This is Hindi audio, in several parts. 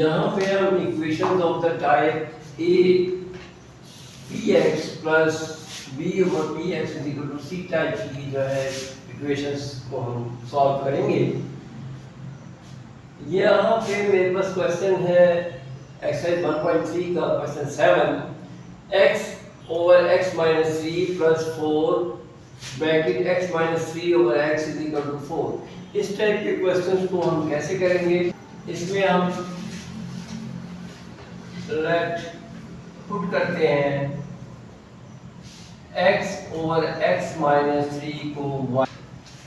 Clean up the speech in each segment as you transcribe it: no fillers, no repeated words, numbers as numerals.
यहाँ पे हम equation of the type a p x plus b over p x is equal to c type की जो है इक्वेशंस को हम सॉल्व करेंगे। यहाँ पे मेरे पास क्वेश्चन है एक्सरसाइज 1.3 का question 7 x over x minus 3 plus 4 bracket x minus 3 over x is equal to 4। इस टाइप के क्वेश्चंस को हम कैसे करेंगे? इसमें हम लेट पुट करते हैं x ओवर x माइनस 3 को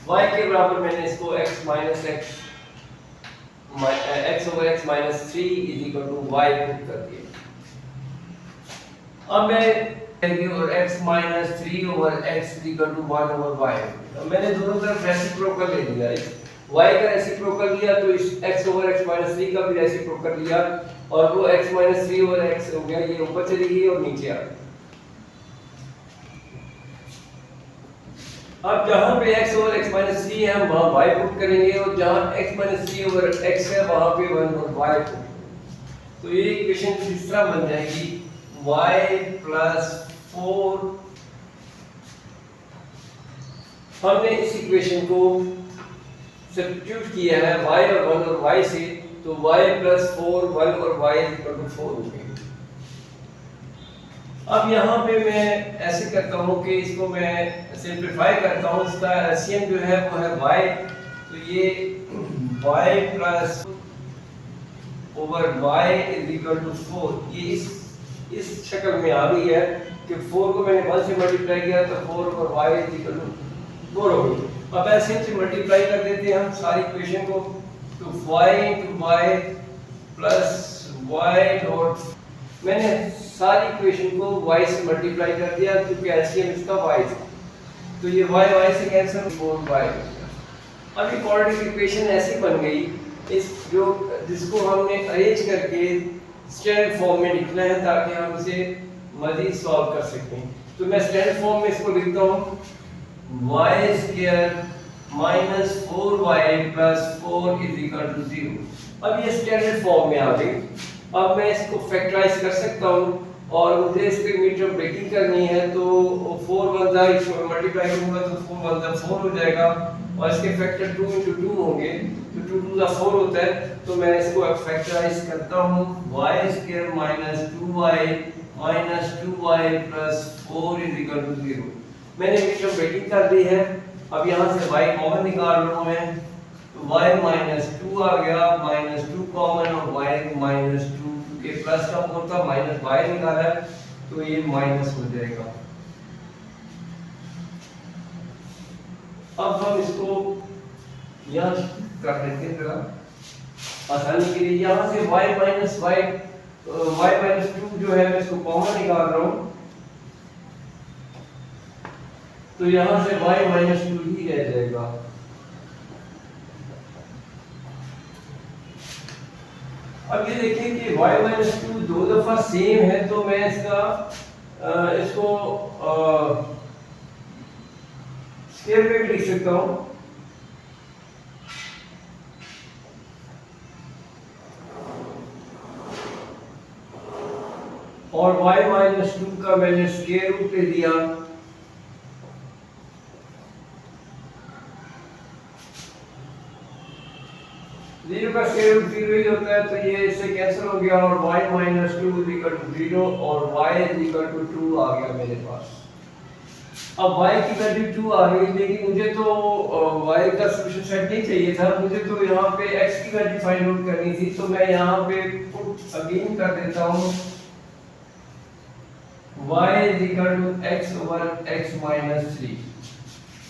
y के बराबर मैंने इसको x minus x over x minus 3 is equal to y put कर दिया। अब मैं और x minus 3 over x is equal to 1 over y, तो मैंने दोनों तरफ रेसिप्रोकल ले लिया। y का रेसिप्रोकल लिया तो इस x ओवर x माइनस 3 का भी रेसिप्रोकल लिया और वो x माइनस 3 ओवर x हो गया, ये ऊपर चली गई और नीचे आ गई। अब जहां पे x ओवर x माइनस 3 है हम वहां y पुट करेंगे और जहां x माइनस 3 ओवर x है वहां पे 1 और y पुट। तो ये इक्वेशन इस तरह बन जाएगी y प्लस 4। हमने इस इक्वेशन को सब्स्टिट्यूट किया है y और 1 और y से, तो y प्लस 4 1 और y इज इक्वल टू 4 हो गई। अब यहाँ पे मैं ऐसे करता हूँ कि इसको मैं सिंपलीफाई करता हूँ। इसका एलसीएम जो है वो है y, तो ये y plus over y is equal to 4। ये इस शक्ल में आ गई है कि 4 को मैंने 1 से मल्टीप्लाई किया तो 4 over y is equal to 4 हो गई। अब ऐसे से मल्टीप्लाई कर देते हैं हम सारी इक्वेशन को, तो y into y plus y dot, मैंने सारी इक्वेशन को y से मल्टीप्लाई कर दिया क्योंकि एलसीएम इसका y था, तो ये y से कैंसिल 4y। अब ये क्वाड्रेटिक इक्वेशन ऐसी बन गई इस जिसको हमने अरेंज करके स्टैंडर्ड फॉर्म में लिखना है ताकि हम इसे मजीद सॉल्व कर सकें। तो मैं स्टैंडर्ड फॉर्म में इसको लिखता हूँ y square minus 4y plus 4 is equal to 0। अब ये स्टैंडर्ड फॉर्म में आ गई। अब मैं इसको फैक्टराइज कर सकता हूँ और मुझे इसके मीटर ब्रेकिंग करनी है, तो 4 1 इसको मल्टीप्लाई करूंगा तो 4 1 4 हो जाएगा और इसके फैक्टर 2 into 2 होंगे, तो 2 2 4 होता है। तो मैं इसको फैक्टराइज करता हूँ y square minus 2y minus 2y plus 4 is equal to 0। मैंने मीटर ब्रेकिंग कर दी है। अब यहाँ से y कॉमन निकाल रहा हूँ मैं, तो y माइनस 2 आ गया, माइनस 2 कॉमन और y माइनस 2 के प्लस का फोर था माइनस y निकाला है तो ये माइनस हो जाएगा। अब हम इसको यहाँ कर लेते हैं जरा आसानी के लिए। यहाँ से y माइनस 2 जो है मैं इसको कॉमन निकाल रहा हूँ, तो यहाँ से y माइनस 2 ही रह जाएगा। अब ये देखिए कि y माइनस 2 दो दफा सेम है, तो मैं इसको स्क्वायर ब्रैकेट लिख सकता हूँ। और y माइनस 2 का मैंने स्क्वायर रूट ले लिया, जीरो का स्क्वायर रूट 0 ही होता है, तो ये इससे कैंसिल हो गया और y minus 2 is equal to 0 और y इज इक्वल टू 2 आ गया मेरे पास। अब y की वैल्यू 2 आ गई, लेकिन मुझे तो y का सॉल्यूशन सेट नहीं चाहिए था, मुझे तो यहाँ पे x की वैल्यू फाइंड आउट करनी थी। तो मैं यहाँ पे पुट अगेन कर देता हूँ y is equal to x over x minus 3।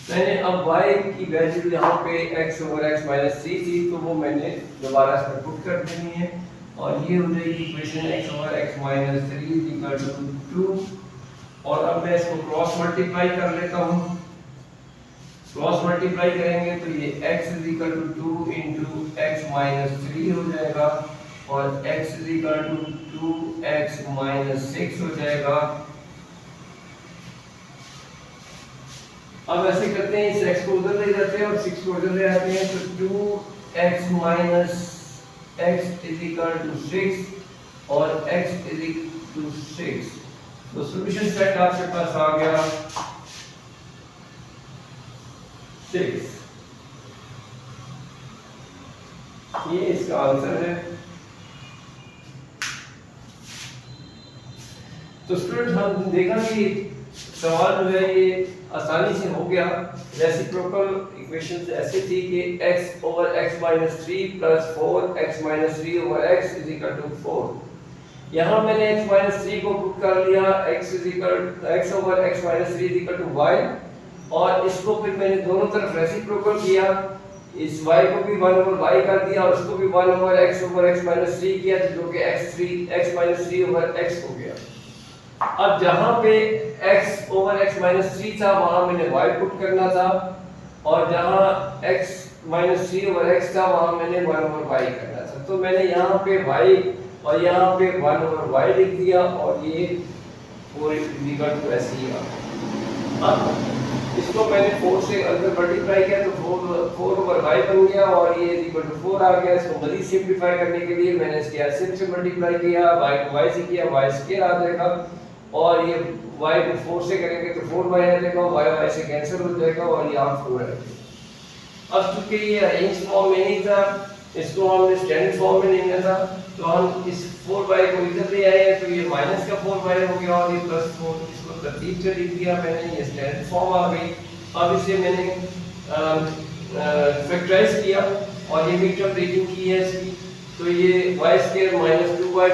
मैंने अब y की वैल्यू यहाँ पे x ओवर x माइनस 3 थी, तो वो मैंने दोबारा इसमें पुट कर देनी है और ये हो जाएगी equation x over x minus 3 is equal to 2। और अब मैं इसको क्रॉस मल्टीप्लाई कर लेता हूँ। क्रॉस मल्टीप्लाई करेंगे तो ये x is equal to 2 into x minus 3 हो जाएगा और x is equal to 2x minus 6 हो जाएगा। अब ऐसे करते हैं, इस x को उधर ले जाते हैं और 6 को उधर ले आते हैं, तो 2x minus x is equal to 6 और x इज इक्वल टू 6। तो सॉल्यूशन सेट आपके पास आ गया 6। ये इसका आंसर है। तो स्टूडेंट हम देखा कि सवाल जो है ये आसानी से हो गया। रेसिप्रोकल इक्वेशन ऐसे थी कि x over x minus 3 plus 4x minus 3 over x is equal to 4। यहाँ मैंने x माइनस 3 को पुट कर लिया, x over x minus 3 is equal to y, और इसको फिर मैंने दोनों तरफ रेसिप्रोकल किया। इस y को भी 1 ओवर y कर दिया और उसको भी 1 ओवर x माइनस 3 किया, जो कि x माइनस 3 ओवर x हो गया। अब जहां पे x ओवर x माइनस 3 था वहां मैंने y पुट करना था, और जहां x माइनस 3 ओवर x था वहां मैंने 1 ओवर y करना था। तो मैंने यहाँ पे y और यहाँ पे 1 ओवर y लिख दिया, और ये 4 इक्वल टू ऐसे ही आ। अब इसको मैंने 4 से अगर मल्टीप्लाई किया तो 4 ओवर y बन गया, और ये इक्वल टू 4 आ गया। इसको मजीद सिंपलीफाई करने के लिए मैंने इसके एलसीएम से मल्टीप्लाई किया, y को y से किया, y स्क्वायर आ जाएगा, और ये y को 4 से करेंगे तो 4y आ जाएगा, y से कैंसिल हो जाएगा, और ये आप 4 आएगा। अब चूंकि ये अरेंज फॉर्म में नहीं था, इसको हमने स्टैंडर्ड फॉर्म में लेना था, तो हम इस 4y को इधर ले आए, तो ये माइनस का 4y हो गया और ये प्लस 4, इसको तरतीब से लिख दिया मैंने, ये स्टैंडर्ड फॉर्म आ गई। अब इसे मैंने फैक्टराइज किया और ये मिड टर्म रेटिंग की है इसकी, तो ये y square minus 2y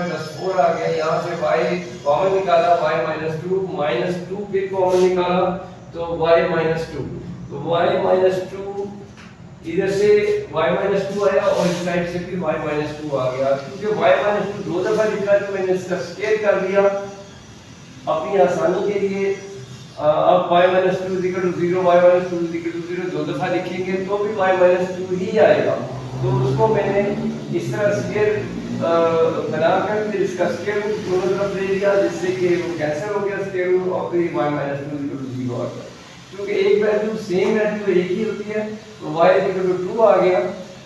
plus 4 आ गया। यहाँ से y कॉमन निकाला, y माइनस 2 फिर कॉमन निकाला तो y माइनस 2, तो y माइनस 2 इधर से y माइनस 2 आया और इस साइड से भी y माइनस 2 आ गया। क्योंकि y माइनस 2 दो दफा लिखा है तो मैंने इसका स्क्वायर कर दिया अपनी आसानी के लिए। अब y minus 2 equal to 0, y minus 2 equal to 0 दो दफा लिखेंगे तो भी y माइनस 2 ही आएगा। तो उसको मैंने इस तरह स्क्वायर बनाकर फिर इसका स्क्वायर रूट दोनों तरफ ले लिया, जिससे कि वो कैंसिल हो गया स्क्वायर रूट, और फिर y माइनस 2 इक्वल टू 0 आ गया। क्योंकि एक वैल्यू सेम वैल्यू एक ही होती है, तो y इक्वल टू 2 आ गया,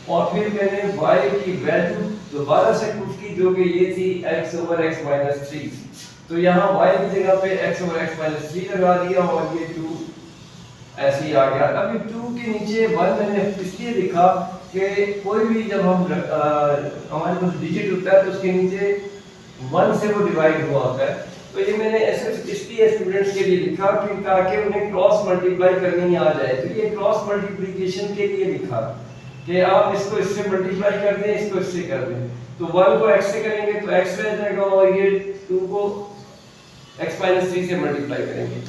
और फिर मैंने y की वैल्यू दोबारा से पुट की, जो कि ये थी x ओवर x माइनस 3। तो यहाँ y की जगह पे x ओवर x माइनस 3 लगा दिया, और ये 2 ऐसे ही आ गया। अभी 2 के नीचे 1 मैंने इसलिए लिखा कि कोई भी जब हम हमारे पास डिजिट होता है तो उसके नीचे 1 से वो डिवाइड हुआ होता है। तो ये मैंने ऐसे इसलिए स्टूडेंट्स के लिए लिखा कि ताकि उन्हें क्रॉस मल्टीप्लाई करनी आ जाए। तो ये क्रॉस मल्टीप्लिकेशन के लिए लिखा कि आप इसको इससे मल्टीप्लाई कर दें, इसको इससे कर दें। तो 1 को x से करेंगे तो x रह जाएगा, और ये 2 को x माइनस 3 से मल्टीप्लाई करेंगे,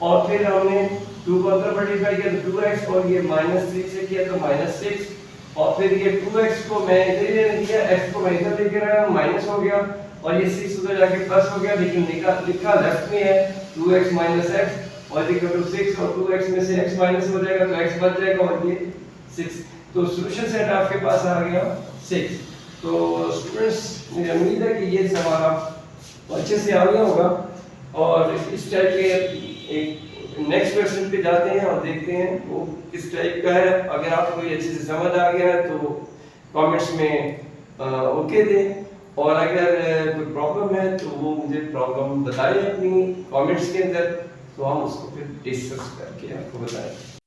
और फिर हमने 2 को अंदर मल्टीप्लाई किया तो 2x, और ये माइनस 3 से किया तो माइनस 6, और फिर ये 2x को मैं इधर ले लिया, x को मैं इधर लेकर आया, माइनस हो गया, और ये 6 उधर जाके प्लस हो गया, लेकिन लिखा लेफ्ट में है 2x माइनस x और इक्वल टू 6, और 2x में से x माइनस हो जाएगा तो x बच जाएगा, और ये 6। तो सॉल्यूशन सेट आपके पास आ गया 6। तो स्टूडेंट्स मुझे उम्मीद है कि ये सवाल आप अच्छे से आ गया होगा, और इस टाइप के एक नेक्स्ट क्वेश्चन पे जाते हैं और देखते हैं वो किस टाइप का है। अगर आपको ये अच्छे से समझ आ गया है तो कमेंट्स में ओके दें, और अगर कोई प्रॉब्लम है तो वो मुझे प्रॉब्लम बताएं अपनी कमेंट्स के अंदर, तो हम उसको फिर डिस्कस करके आपको बताएं।